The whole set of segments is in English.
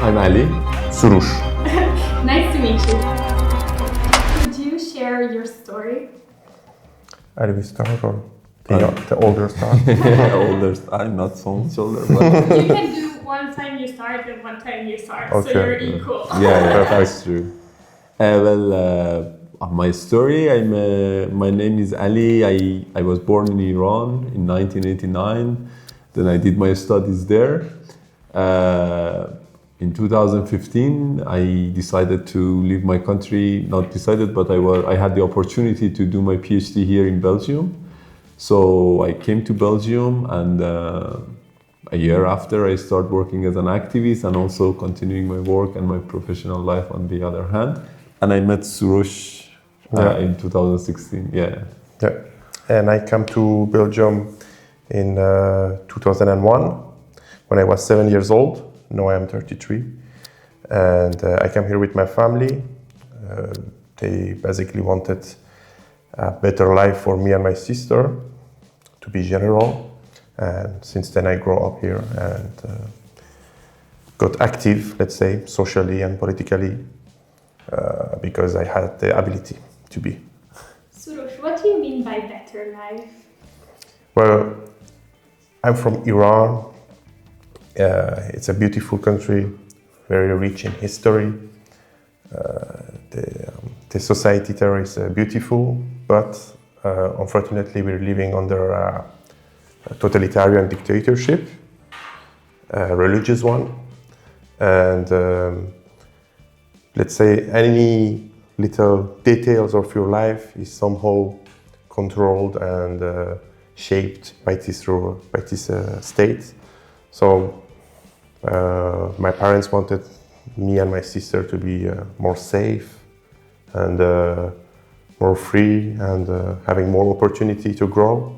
I'm Ali. Sourosh. Nice to meet you. Could you share your story? Ali, we start or the older start? Older, I'm not so much older, but You can do one time you start and one time you start, so Okay. you're equal. yeah, that's true. My story. My name is Ali. I was born in Iran in 1989. Then I did my studies there. In 2015, I decided to leave my country. Not decided, but I had the opportunity to do my PhD here in Belgium. So I came to Belgium, and a year after, I started working as an activist and also continuing my work and my professional life on the other hand. And I met Sourosh in 2016. Yeah. And I came to Belgium in 2001 when I was 7 years old. Now I am 33. And I came here with my family. They basically wanted a better life for me and my sister, to be general. And since then I grew up here and got active, let's say, socially and politically, because I had the ability to be. Sourosh, what do you mean by better life? Well, I'm from Iran. It's a beautiful country, very rich in history. The society there is beautiful, but unfortunately we're living under a totalitarian dictatorship, a religious one. And let's say any little details of your life is somehow controlled and shaped by this state. So my parents wanted me and my sister to be more safe and more free and having more opportunity to grow.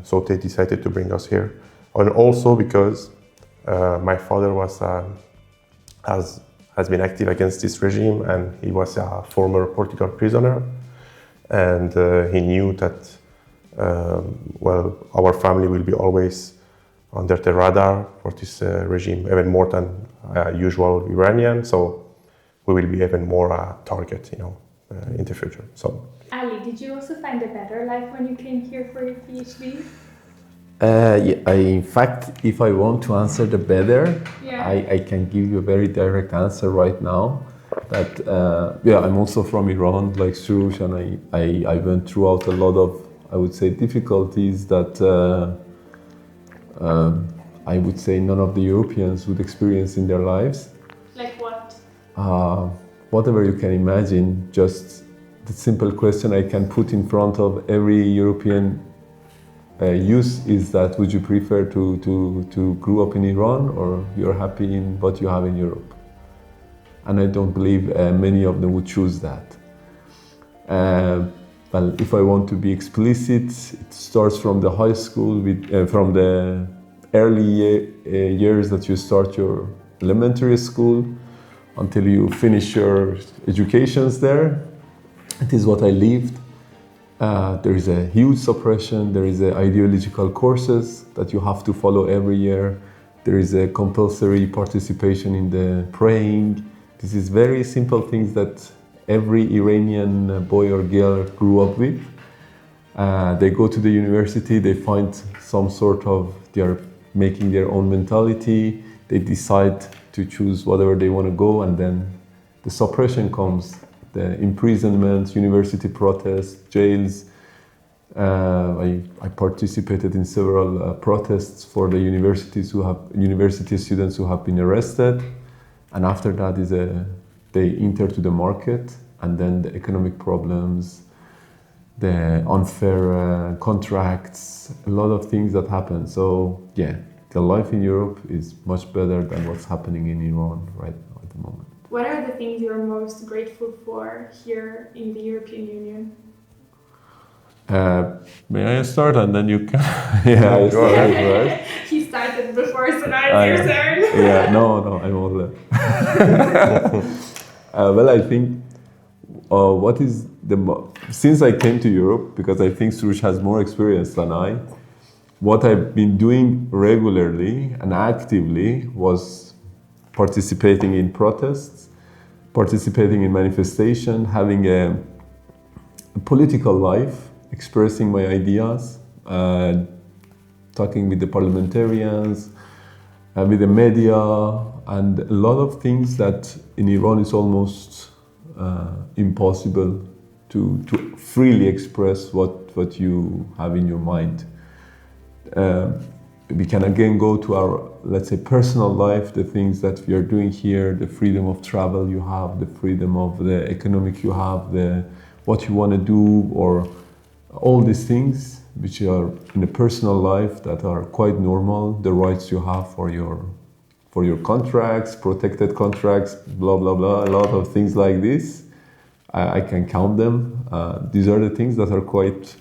So they decided to bring us here. And also because my father has been active against this regime, and he was a former political prisoner. And he knew that, our family will be always under the radar for this regime, even more than usual Iranian. So we will be even more a target, in the future. So. Ali, did you also find a better life when you came here for your PhD? In fact, if I want to answer the better, Yeah. I can give you a very direct answer right now. That I'm also from Iran, like Sourosh, and I went throughout a lot of, I would say, difficulties that I would say none of the Europeans would experience in their lives. Like what? Whatever you can imagine, just the simple question I can put in front of every European youth is that, would you prefer to grow up in Iran, or you're happy in what you have in Europe? And I don't believe many of them would choose that. Well, if I want to be explicit, it starts from the high school, from the early years that you start your elementary school until you finish your educations there. It is what I lived. There is a huge suppression. There is ideological courses that you have to follow every year. There is a compulsory participation in the praying. This is very simple things that every Iranian boy or girl grew up with. They go to the university, they find some sort of, they are making their own mentality. They decide to choose whatever they want to go, and then the suppression comes. The imprisonment, university protests, jails. I participated in several protests for the university students who have been arrested, and after that they enter to the market, and then the economic problems, the unfair contracts, a lot of things that happen. So yeah, the life in Europe is much better than what's happening in Iran right now at the moment. What are the things you're most grateful for here in the European Union? May I start and then you can? Yeah, I started, right? He started before, so now it's your turn. Yeah, no, I'm older. Well, I think what is since I came to Europe, because I think Sourosh has more experience than I, what I've been doing regularly and actively was participating in protests, participating in manifestation, having a political life, expressing my ideas, talking with the parliamentarians, with the media, and a lot of things that in Iran is almost impossible to freely express what you have in your mind. We can again go to our, let's say, personal life, the things that we are doing here, the freedom of travel you have, the freedom of the economic you have, what you want to do, or all these things which are in a personal life that are quite normal, the rights you have for your contracts, protected contracts, blah, blah, blah, a lot of things like this. I can count them. These are the things that are quite,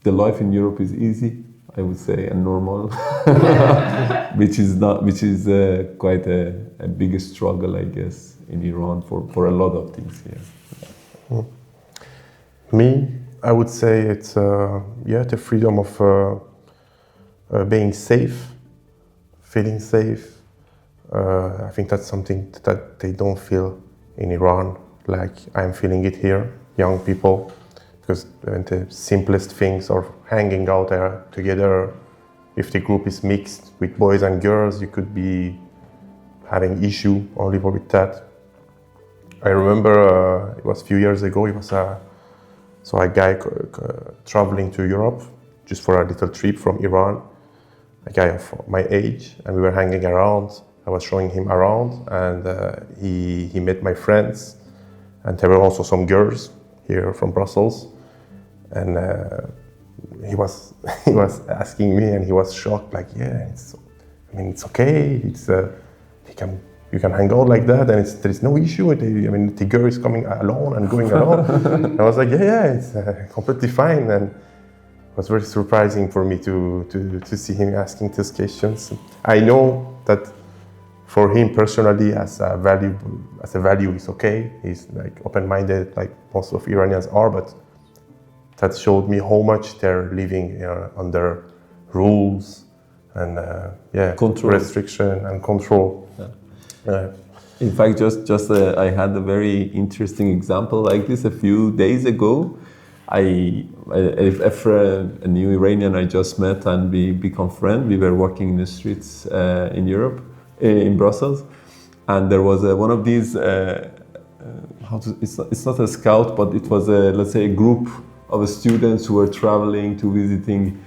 the life in Europe is easy, I would say, and normal, which is quite a big struggle, I guess, in Iran for a lot of things here. Me, I would say it's the freedom of being safe, feeling safe. I think that's something that they don't feel in Iran, like I'm feeling it here, young people, because the simplest things are hanging out there together. If the group is mixed with boys and girls, you could be having issue only with that. I remember it was a few years ago, it was a guy traveling to Europe just for a little trip from Iran, a guy of my age, and we were hanging around. I was showing him around, and he met my friends, and there were also some girls here from Brussels, and he was asking me, and he was shocked, like, yeah, it's okay, you can hang out like that, and there is no issue. The girl is coming alone and going alone. I was like, yeah, it's completely fine, and it was very surprising for me to see him asking these questions. I know that for him personally, as a value, is okay. He's like open-minded, like most of Iranians are, but that showed me how much they're living under rules and control, restriction and control. Yeah. In fact, I had a very interesting example like this a few days ago. A new Iranian I just met, and we become friends. We were walking in the streets in Europe, in Brussels, and there was one of these. It's not a scout, but it was let's say a group of students who were traveling to visiting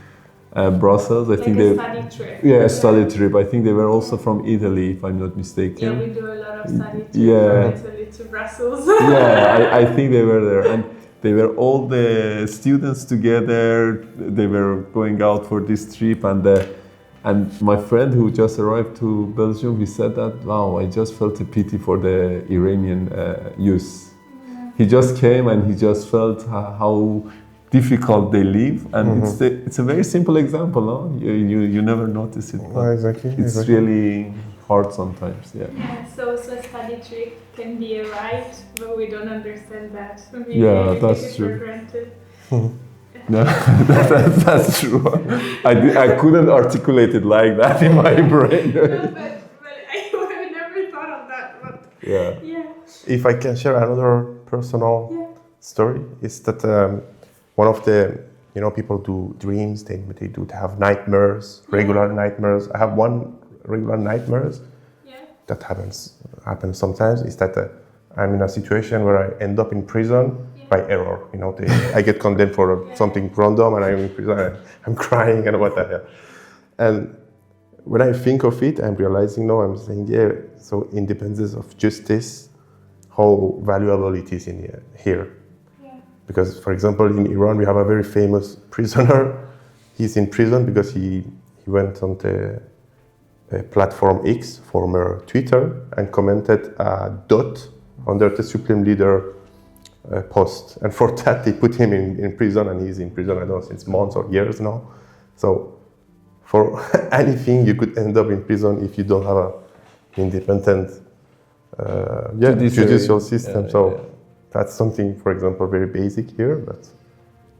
Brussels. I think a study trip. Yeah, a study trip. I think they were also from Italy, if I'm not mistaken. Yeah, we do a lot of study trips from Italy to Brussels. Yeah, I think they were there, and they were all the students together. They were going out for this trip, and my friend who just arrived to Belgium, he said that, wow, I just felt a pity for the Iranian youth. Yeah. He just came and he just felt how difficult they live, and it's a very simple example, no? You never notice it. Exactly. It's really hard sometimes. Yeah. So a study trip can be a right, but we don't understand that. We that's take it true. For granted. No, that's true. I couldn't articulate it like that in my brain. No, but I never thought of that. But yeah. If I can share another personal story, is that one of the people do dreams. They have nightmares, regular nightmares. I have one regular nightmares that happens sometimes. Is that I'm in a situation where I end up in prison by error. I get condemned for something random, and I'm in prison. And I'm crying and what the hell. And when I think of it, I'm realizing now. I'm saying, so independence of justice, how valuable it is in here. Because, for example, in Iran, we have a very famous prisoner. He's in prison because he went on the platform X, former Twitter, and commented a dot under the Supreme Leader post. And for that, they put him in prison, and he's in prison, I don't know, since months or years now. So for anything, you could end up in prison if you don't have an independent judicial system. That's something, for example, very basic here, but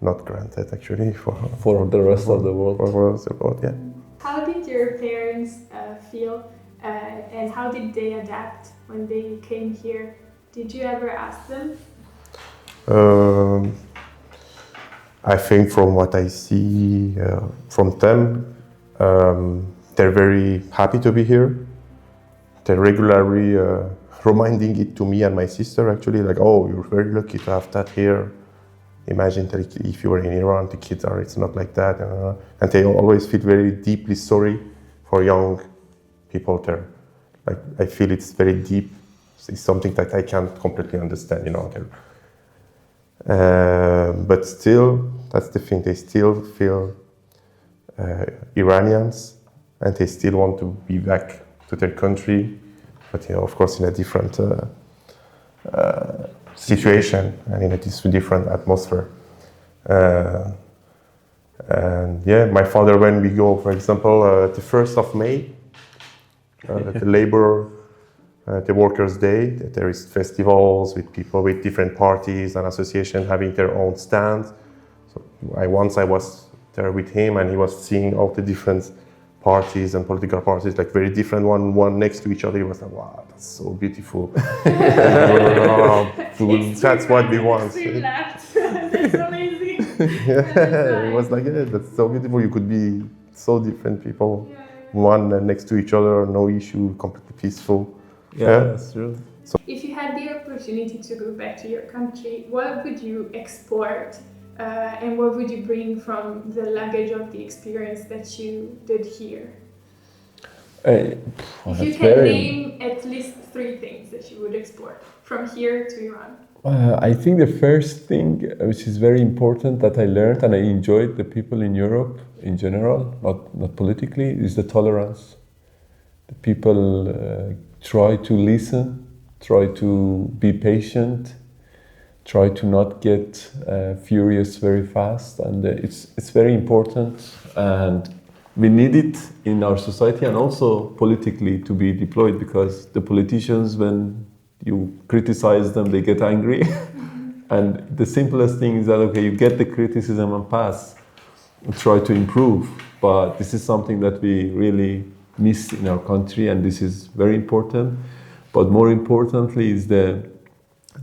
not granted actually for the rest of the world. How did your parents feel and how did they adapt when they came here? Did you ever ask them? I think from what I see from them, they're very happy to be here. They're regularly reminding it to me and my sister actually, like, oh, you're very lucky to have that here. Imagine that if you were in Iran, the kids are, it's not like that. And they always feel very deeply sorry for young people there. Like, I feel it's very deep. It's something that I can't completely understand, you know. But still, that's the thing, they still feel Iranians and they still want to be back to their country, but, you know, of course in a different situation and in a different atmosphere. And yeah, my father, when we go, for example, the 1st of May, the labor, the Workers' Day, there is festivals with people with different parties and associations having their own stands. So once I was there with him and he was seeing all the different parties and political parties, like very different one next to each other. He was like, wow, that's so beautiful. That's what we want. That's amazing. Yeah, it was like, yeah, that's so beautiful. You could be so different people, one next to each other, no issue, completely peaceful. Yeah, that's true. If you had the opportunity to go back to your country, what would you export and what would you bring from the luggage of the experience that you did here? If you can name at least 3 things that you would export from here to Iran. I think the first thing, which is very important that I learned and I enjoyed the people in Europe in general, not politically, is the tolerance. The people try to listen, try to be patient, try to not get furious very fast, and it's very important, and we need it in our society and also politically to be deployed, because the politicians, when you criticize them, they get angry. And the simplest thing is that, okay, you get the criticism and pass, and try to improve, but this is something that we really miss in our country, and this is very important. But more importantly is the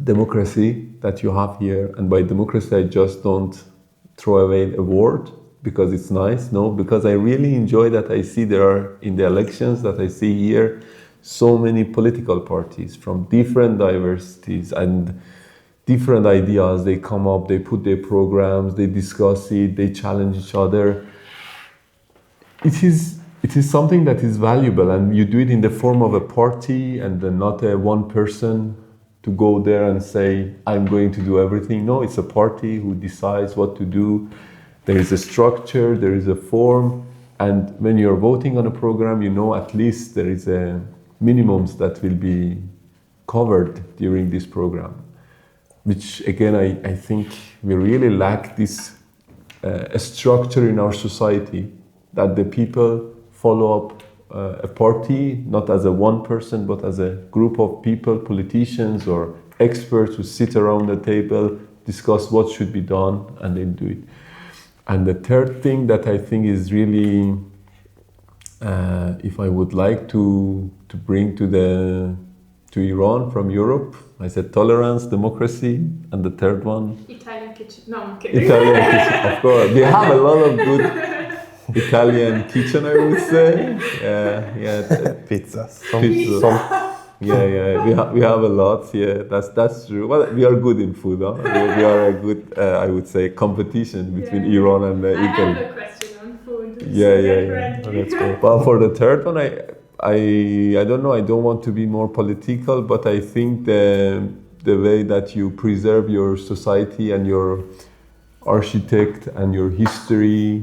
democracy that you have here. And by democracy, I just don't throw away a word because it's nice. No, because I really enjoy that I see there are, in the elections that I see here, so many political parties from different diversities and different ideas. They come up, they put their programs, they discuss it, they challenge each other. It is something that is valuable, and you do it in the form of a party and not a one person to go there and say, I'm going to do everything. No, it's a party who decides what to do. There is a structure, there is a form, and when you're voting on a program, you know at least there is a minimums that will be covered during this program, which again, I think we really lack this structure in our society, that the people follow up a party, not as a one person, but as a group of people, politicians or experts who sit around the table, discuss what should be done, and then do it. And the third thing that I think is really, if I would like to bring to Iran from Europe, I said tolerance, democracy, and the third one? Italian kitchen. No, I'm kidding. Italian kitchen, of course. We have a lot of good Italian kitchen, I would say. Pizza. We have a lot. Yeah, that's true. Well, we are good in food. Huh? We are a good, I would say, competition between Iran and Italy. I have a question on food. Yeah. That's cool. Well, for the third one, I don't know. I don't want to be more political, but I think the way that you preserve your society and your architect and your history.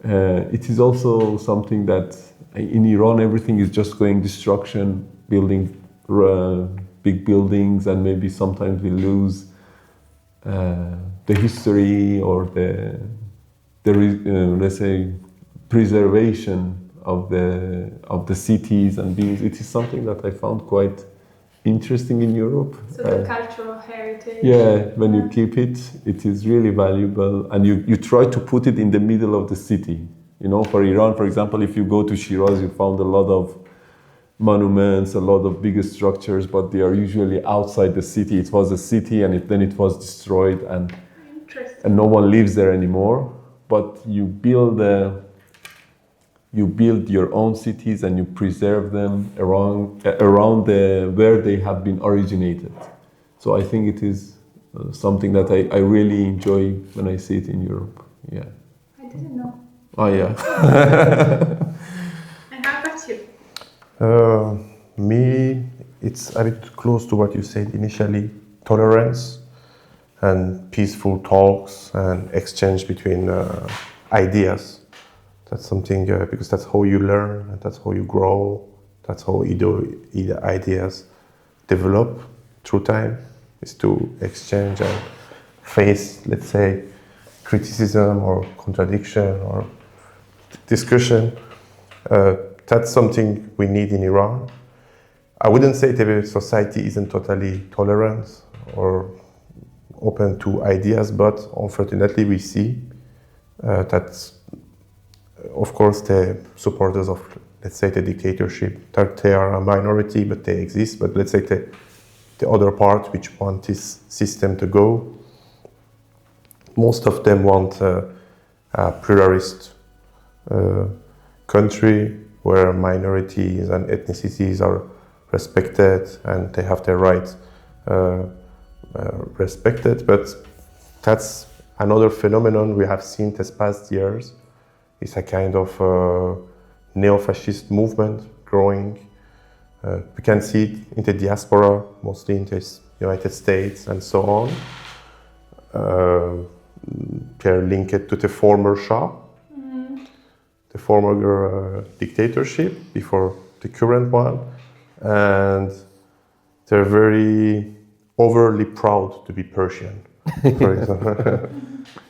It is also something that in Iran everything is just going destruction, building big buildings, and maybe sometimes we lose the history or the let's say preservation of the cities and beings. It is something that I found quite interesting in Europe. So the cultural heritage. Yeah, when you keep it, it is really valuable, and you try to put it in the middle of the city. You know, for Iran, for example, if you go to Shiraz, you found a lot of monuments, a lot of bigger structures, but they are usually outside the city. It was a city and then it was destroyed, and no one lives there anymore. But you build your own cities and you preserve them around where they have been originated. So I think it is something that I really enjoy when I see it in Europe. Yeah. I didn't know. Oh yeah. And how about you? Me, it's a bit close to what you said initially. Tolerance and peaceful talks and exchange between ideas. That's something, because that's how you learn and that's how you grow. That's how either ideas develop through time, is to exchange and face, let's say, criticism or contradiction or discussion. That's something we need in Iran. I wouldn't say the society isn't totally tolerant or open to ideas, but unfortunately we see that, of course, the supporters of, let's say, the dictatorship, that they are a minority, but they exist. But let's say the other part, which want this system to go, most of them want a pluralist country where minorities and ethnicities are respected and they have their rights respected. But that's another phenomenon we have seen this past years. It's a kind of neo-fascist movement growing. We can see it in the diaspora, mostly in the United States and so on. They're linked to the former Shah, the former dictatorship before the current one, and they're very overly proud to be Persian, for example.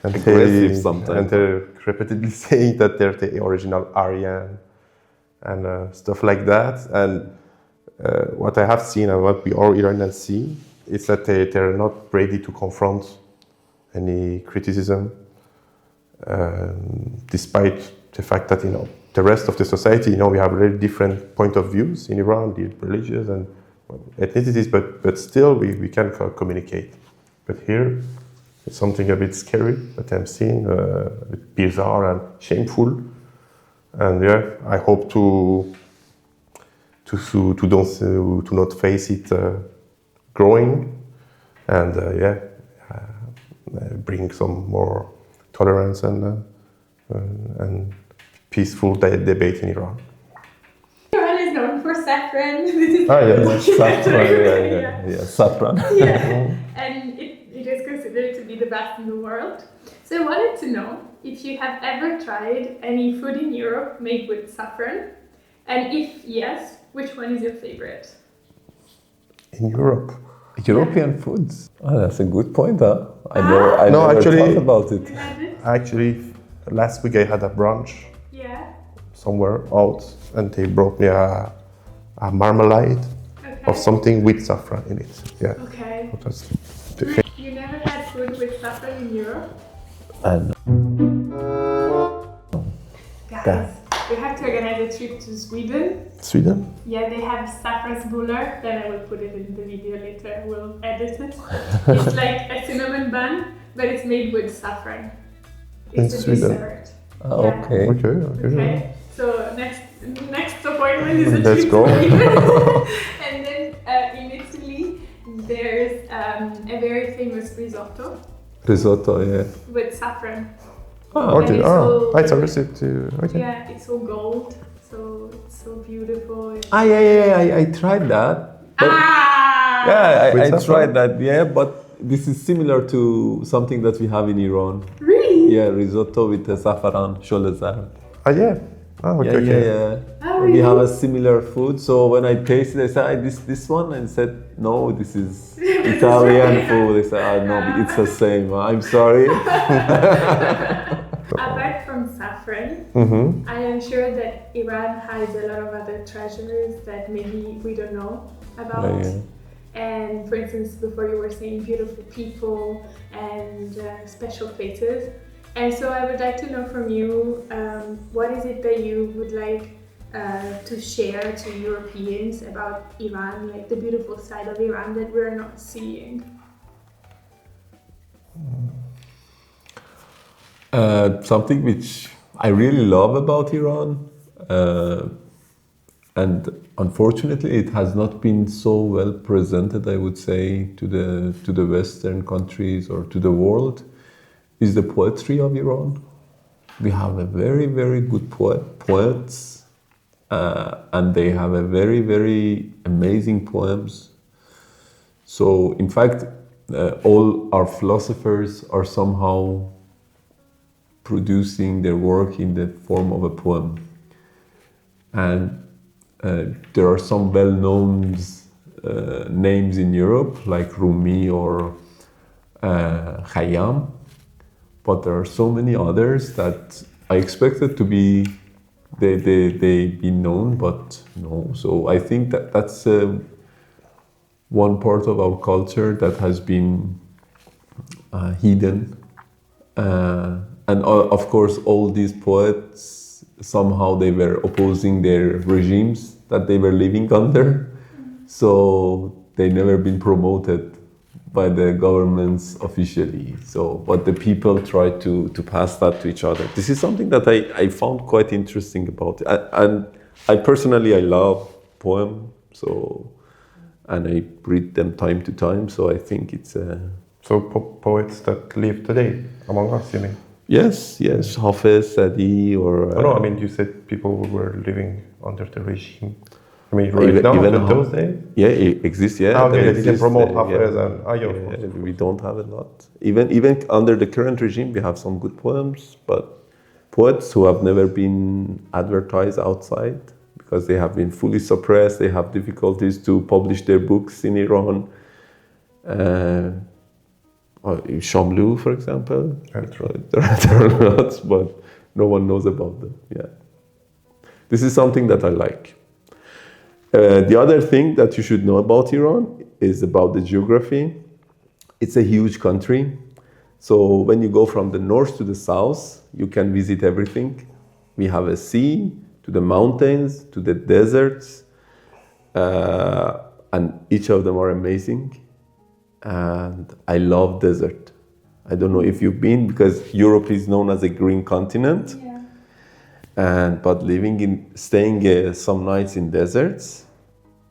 And Aggressive sometimes. And they're repeatedly saying that they're the original Aryan and stuff like that. And what I have seen and what we all Iranians see is that they're not ready to confront any criticism, despite the fact that, the rest of the society, we have very different point of views in Iran, the religious and ethnicities, but still we can communicate. But here, it's something a bit scary that I'm seeing, a bit bizarre and shameful. And yeah, I hope to not face it growing, and bring some more tolerance and peaceful debate in Iran. Iran is known for saffron. Saffron. Yeah, and it is considered to be the best in the world. So I wanted to know if you have ever tried any food in Europe made with saffron, and if yes, which one is your favorite? In Europe? European foods. Oh, that's a good point, huh? I No, never actually- thought about it. Actually, last week I had a brunch Yeah. somewhere out, and they brought me a marmalade of something with saffron in it. Yeah. Okay. That's You never had food with saffron in Europe? And Guys, we have to organize a trip to Sweden. Sweden? Yeah, they have saffransbullar. Then I will put it in the video later. We'll edit it. It's like a cinnamon bun, but it's made with saffron. In It's a Sweden? dessert. okay. Okay. So next appointment is a Let's trip go. to Sweden. And then in Italy, there's a very famous risotto Risotto, yeah. with saffron. Oh, Okay. it's all- It's a recipe. Okay. Yeah, it's all gold, so it's so beautiful. yeah. I tried that. But yeah, With I saffron? tried that. Yeah, but this is similar to something that we have in Iran. Really? Yeah, risotto with the saffron, sholazar. Yeah. Okay. Yeah. Oh, We have a really? similar food. So when I tasted it, I said, this one, and said, no, this is Italian food. I said, no, it's the same. I'm sorry. Apart from saffron, Mm-hmm. I am sure that Iran has a lot of other treasures that maybe we don't know about. Yeah. And for instance, before you were saying beautiful people and special places. And so I would like to know from you, what is it that you would like to share to Europeans about Iran, like the beautiful side of Iran that we're not seeing? Something which I really love about Iran, and unfortunately it has not been so well presented, I would say, to the Western countries or to the world, is the poetry of Iran. We have a very, very good poets, and they have a very, very amazing poems. So, in fact, all our philosophers are somehow producing their work in the form of a poem. And there are some well-known names in Europe, like Rumi or Khayyam, but there are so many others that I expected to be they be known, but no. So I think that that's one part of our culture that has been hidden, and of course all these poets, somehow they were opposing their regimes that they were living under, so they never been promoted by the governments officially. So, but the people try to pass that to each other. This is something that I found quite interesting about it. And I personally, I love poem, so, and I read them time to time, so I think it's a... So poets that live today among us, you mean? Yes, Hafez, Sadi, or... No, I mean, you said people who were living under the regime. I mean, right now, even those days? Yeah, it exists, yeah. Now they can promote Hafez yeah. and Ayo. Yeah, we don't have a lot. Even under the current regime, we have some good poems, but poets who have never been advertised outside because they have been fully suppressed, they have difficulties to publish their books in Iran. Shamlu, for example. There are lots, but no one knows about them. Yeah, this is something that I like. The other thing that you should know about Iran is about the geography. It's a huge country. So when you go from the north to the south, you can visit everything. We have a sea, to the mountains, to the deserts, and each of them are amazing. And I love desert. I don't know if you've been, because Europe is known as a green continent. Yeah. But staying some nights in deserts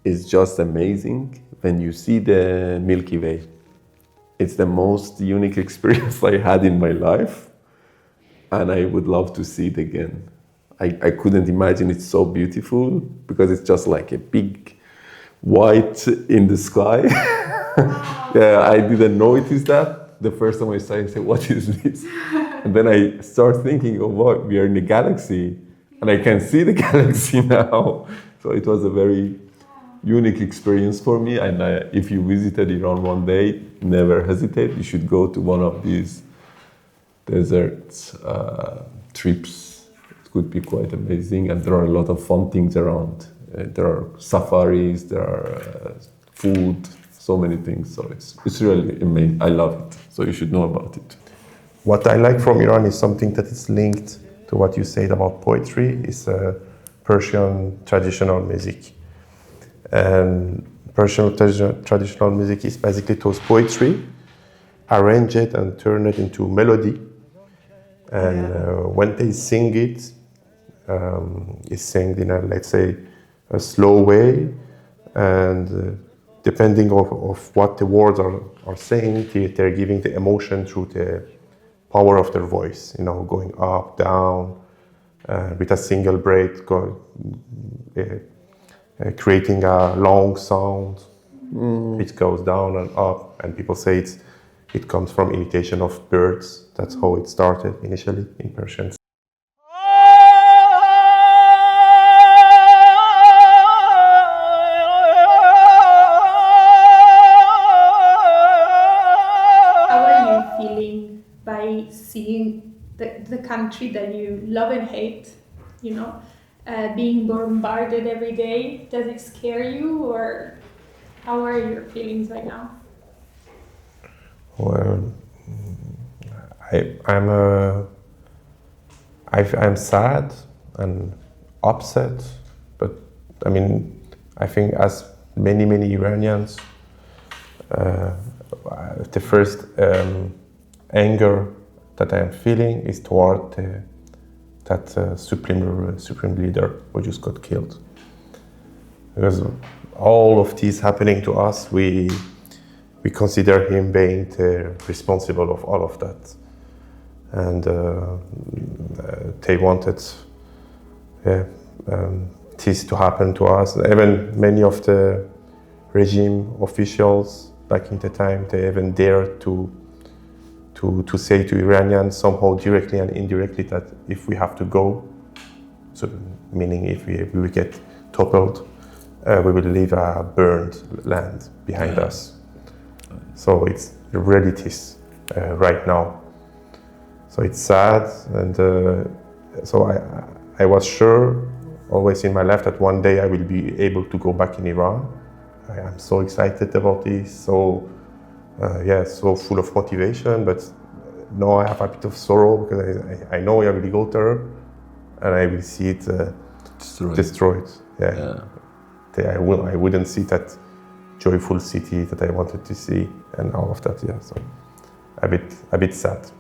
is just amazing. When you see the Milky Way, it's the most unique experience I had in my life, and I would love to see it again. I couldn't imagine it's so beautiful because it's just like a big white in the sky. Yeah, I didn't notice that. The first time I saw it, I said, what is this? And then I start thinking, oh, what? We are in a galaxy, and I can see the galaxy now. So it was a very unique experience for me. And if you visited Iran one day, never hesitate. You should go to one of these desert trips. It could be quite amazing. And there are a lot of fun things around. There are safaris, there are food, so many things. So it's really amazing. I love it. So you should know about it. What I like from Iran is something that is linked to what you said about poetry, is Persian traditional music. And Persian traditional music is basically those poetry, arrange it and turn it into melody. And when they sing it, it's sung in let's say, a slow way. And depending of what the words are saying, they're giving the emotion through the power of their voice, going up, down, with a single breath, creating a long sound. It goes down and up, and people say it comes from imitation of birds. That's how it started initially in Persian. How are you feeling by seeing the country that you love and hate, being bombarded every day? Does it scare you, or how are your feelings right now? Well, I'm sad and upset I mean, I think as many Iranians, the first anger that I am feeling is toward that supreme leader who just got killed. Because all of this happening to us, we consider him being the responsible of all of that. And they wanted this to happen to us. Even many of the regime officials back in the time, they even dared to say to Iranians somehow directly and indirectly that if we have to go, so meaning if we get toppled, we will leave a burned land behind us. So it's realities right now. So it's sad, and so I was sure always in my life that one day I will be able to go back in Iran. I am so excited about this, so so full of motivation, but now I have a bit of sorrow because I know I will go there and I will see it destroyed. I wouldn't see that joyful city that I wanted to see and all of that. So a bit sad,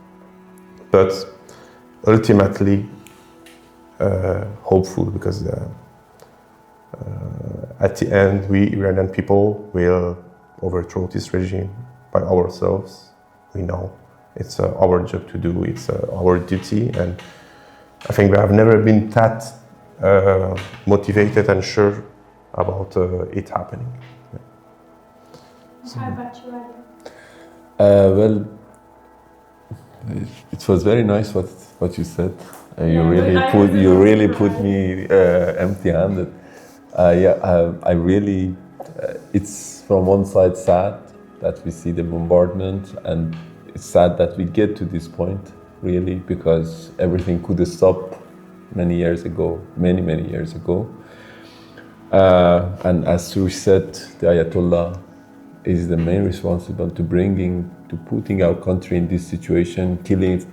but ultimately hopeful, because at the end we Iranian people will overthrow this regime by ourselves. We know it's our job to do, it's our duty, and I think we have never been that motivated and sure about it happening. How about you, Ali? Well, it was very nice what you said. You really put me empty-handed. I really. It's from one side sad that we see the bombardment, and it's sad that we get to this point, really, because everything could have stopped many years ago. And as Sourosh said, the Ayatollah is the main responsible to putting our country in this situation,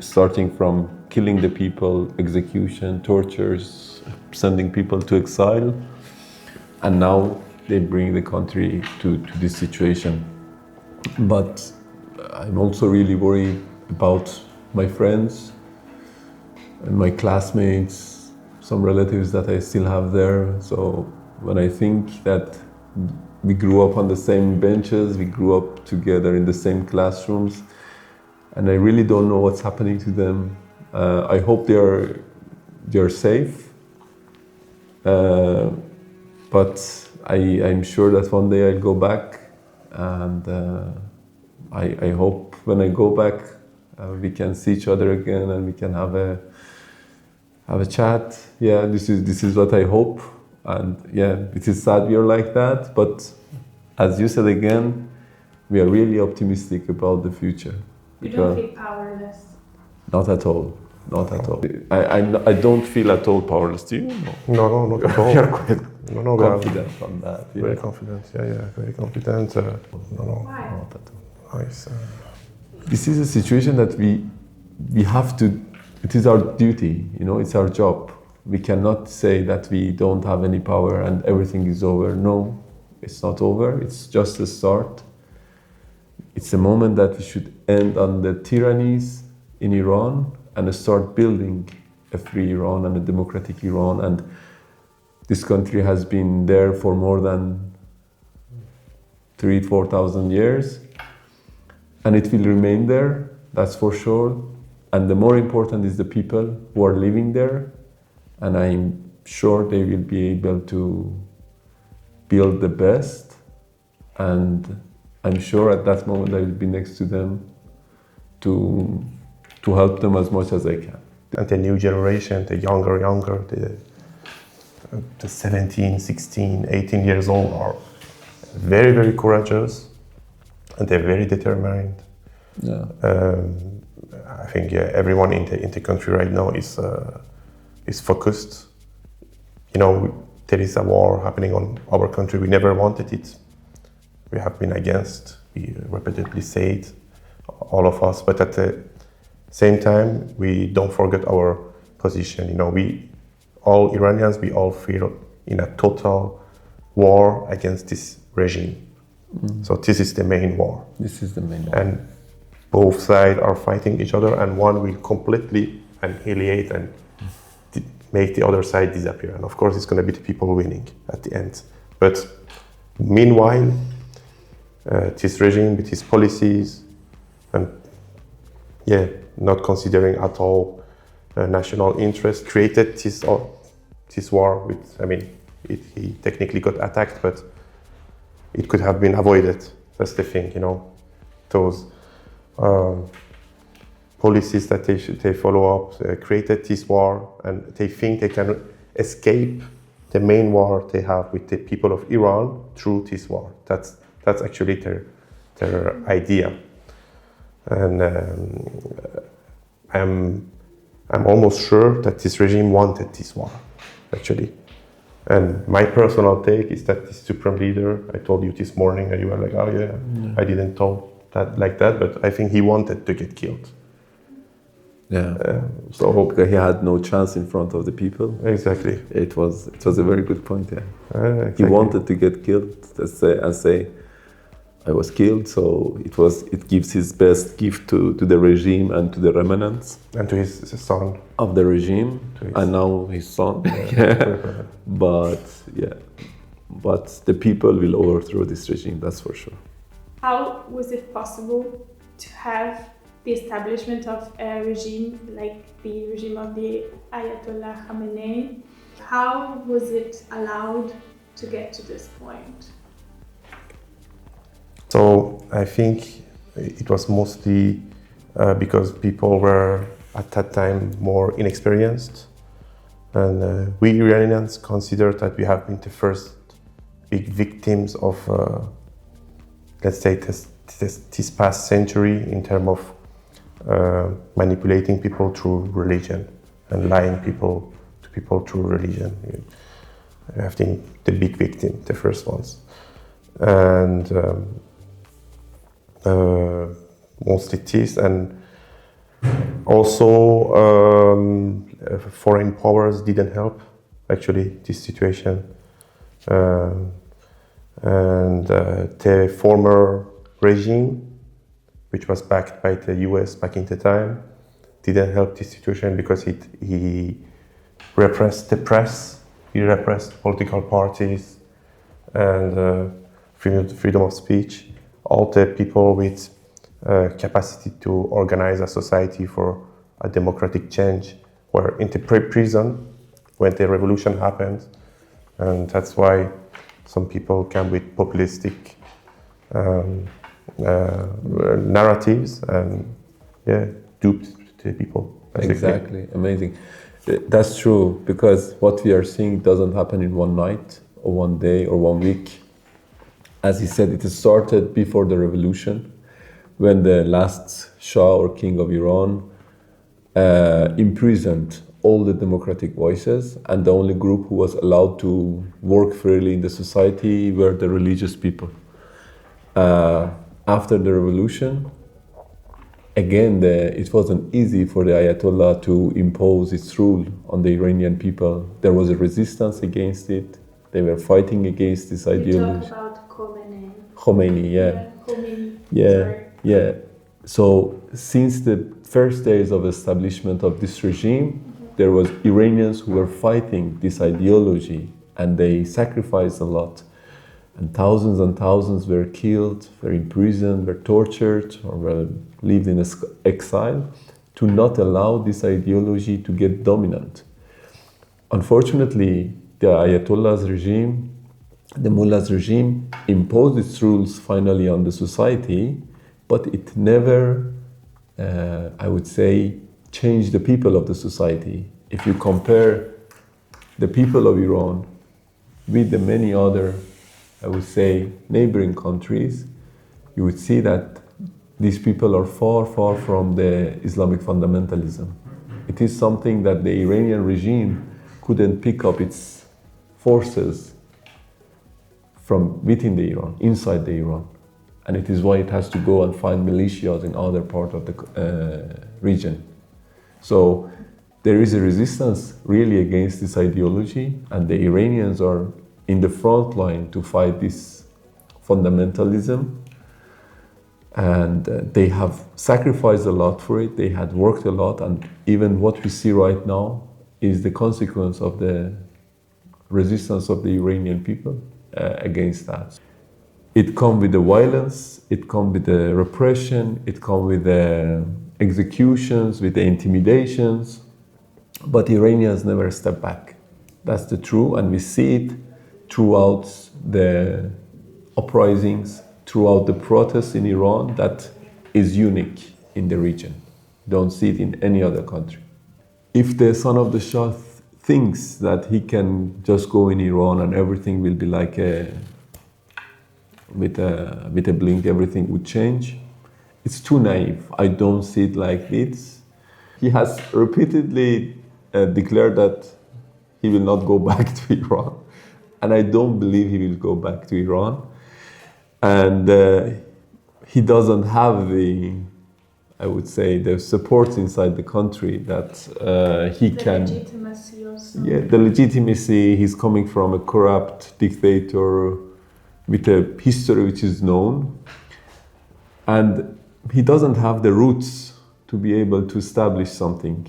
starting from killing the people, execution, tortures, sending people to exile, and now they bring the country to this situation. But I'm also really worried about my friends and my classmates, some relatives that I still have there. So when I think that we grew up on the same benches, we grew up together in the same classrooms, and I really don't know what's happening to them. I hope they're safe, but I'm sure that one day I'll go back, and I hope when I go back we can see each other again and we can have a chat. Yeah, this is what I hope. And it is sad we are like that, but as you said again, we are really optimistic about the future. You don't feel powerless? Not at all. I don't feel at all powerless. Do you? No, not at all. You're quite confident on that. Yeah. Very confident. Very confident. No. Why? Not at all. Nice. This is a situation that we have to. It is our duty. It's our job. We cannot say that we don't have any power and everything is over. No, it's not over. It's just a start. It's a moment that we should end on the tyrannies in Iran and start building a free Iran and a democratic Iran. And this country has been there for more than 3,000-4,000 years. And it will remain there, that's for sure. And the more important is the people who are living there. And I'm sure they will be able to build the best. And I'm sure at that moment I will be next to them to help them as much as I can. And the new generation, the younger, the 17, 16, 18 years old are very, very courageous and they're very determined. Yeah. I think everyone in the country right now is focused. There is a war happening on our country. We never wanted it. We have been against. We repeatedly say it, all of us. But at the same time, we don't forget our position. We all Iranians, we all feel in a total war against this regime. So this is the main war. This is the main one. And both sides are fighting each other, and one will completely annihilate and make the other side disappear. And of course, it's going to be the people winning at the end. But meanwhile, this regime with its policies and not considering at all national interest created this war. He technically got attacked, but it could have been avoided. That's the thing, Those policies that they follow up created this war, and they think they can escape the main war they have with the people of Iran through this war. That's actually their idea. And I'm almost sure that this regime wanted this war, actually. And my personal take is that the supreme leader, I told you this morning, and you were like, oh yeah. I didn't tell that like that, but I think he wanted to get killed. Yeah. Because he had no chance in front of the people. Exactly. It was a very good point. Yeah. Exactly. He wanted to get killed and say, I was killed. So it gives his best gift to the regime and to the remnants and to his son of the regime, and now his son. But the people will overthrow this regime. That's for sure. How was it possible to have the establishment of a regime like the regime of the Ayatollah Khamenei? How was it allowed to get to this point? So I think it was mostly because people were at that time more inexperienced, and we Iranians consider that we have been the first big victims of, let's say, this past century in terms of manipulating people through religion and lying to people through religion. I think the big victim, the first ones, and mostly this, and also foreign powers didn't help actually this situation, and the former regime, which was backed by the US back in the time, didn't help this situation because he repressed the press, he repressed political parties and freedom of speech. All the people with capacity to organize a society for a democratic change were in the prison when the revolution happened, and that's why some people came with populistic narratives and duped the people. Exactly, amazing. That's true, because what we are seeing doesn't happen in one night or one day or 1 week. As he said, it started before the revolution, when the last Shah or King of Iran imprisoned all the democratic voices, and the only group who was allowed to work freely in the society were the religious people. After the revolution, again, it wasn't easy for the Ayatollah to impose its rule on the Iranian people. There was a resistance against it. They were fighting against this ideology. You talk about Khomeini. Khomeini, yeah. Khomeini. Yeah, Sorry. yeah. So since the first days of establishment of this regime, there was Iranians who were fighting this ideology, and they sacrificed a lot. And thousands were killed, were imprisoned, were tortured, or were lived in exile to not allow this ideology to get dominant. Unfortunately, the Ayatollah's regime, the Mullah's regime, imposed its rules finally on the society, but it never, I would say, changed the people of the society. If you compare the people of Iran with the many other, I would say, neighboring countries, you would see that these people are far from the Islamic fundamentalism. It is something that the Iranian regime couldn't pick up its forces from within the Iran, inside the Iran. And it is why it has to go and find militias in other part of the region. So there is a resistance really against this ideology, and the Iranians are in the front line to fight this fundamentalism. And they have sacrificed a lot for it, they had worked a lot, and even what we see right now is the consequence of the resistance of the Iranian people against that. It comes with the violence, it comes with the repression, it comes with the executions, with the intimidations, but Iranians never step back. That's the truth, and we see it throughout the uprisings, throughout the protests in Iran that is unique in the region. Don't see it in any other country. If the son of the Shah thinks that he can just go in Iran and everything will be like with a blink, everything would change, it's too naive. I don't see it like this. He has repeatedly declared that he will not go back to Iran, and I don't believe he will go back to Iran. And he doesn't have I would say, the support inside the country that he can. The legitimacy also. Yeah, the legitimacy. He's coming from a corrupt dictator with a history which is known, and he doesn't have the roots to be able to establish something.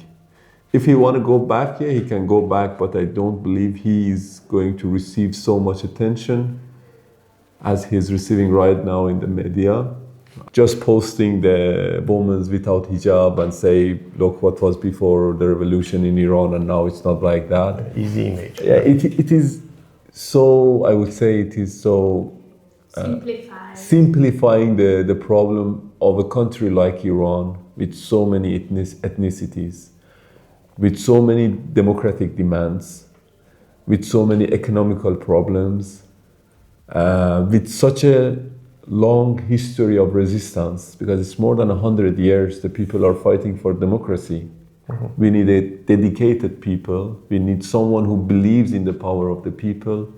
If he want to go back, yeah, he can go back, but I don't believe he is going to receive so much attention as he's receiving right now in the media. Just posting the women without hijab and say, look what was before the revolution in Iran and now it's not like that. Easy image. Yeah, it is so, I would say it is so simplifying the problem of a country like Iran with so many ethnicities, with so many democratic demands, with so many economical problems, with such a long history of resistance, because it's more than 100 years the people are fighting for democracy. We need a dedicated people. We need someone who believes in the power of the people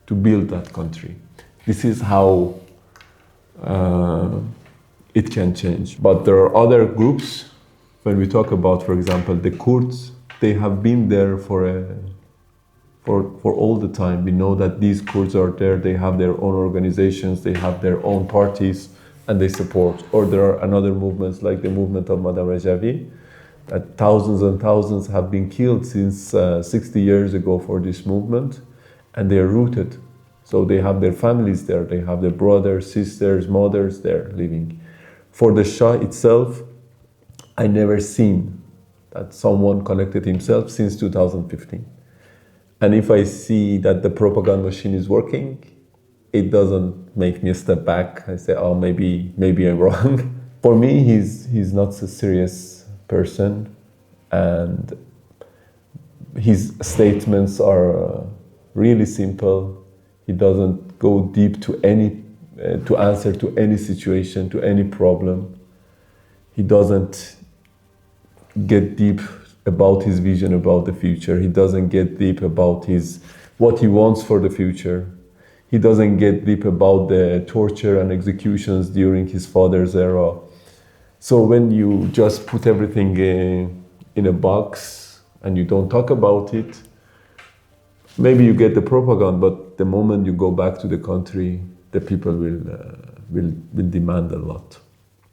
to build that country. This is how it can change. But there are other groups. When we talk about, for example, the Kurds, they have been there for all the time. We know that these Kurds are there, they have their own organizations, they have their own parties, and they support. Or there are another movements like the movement of Madame Rajavi, that thousands and thousands have been killed since 60 years ago for this movement, and they are rooted. So they have their families there, they have their brothers, sisters, mothers there living. For the Shah itself, I never seen that someone connected himself since 2015. And if I see that the propaganda machine is working, it doesn't make me step back. I say, oh, maybe I'm wrong. For me, he's not a serious person, and his statements are really simple. He doesn't go deep to answer to any situation, to any problem. He doesn't get deep about his vision about the future. He doesn't get deep about what he wants for the future. He doesn't get deep about the torture and executions during his father's era. So when you just put everything in a box and you don't talk about it, maybe you get the propaganda, but the moment you go back to the country, the people will demand a lot.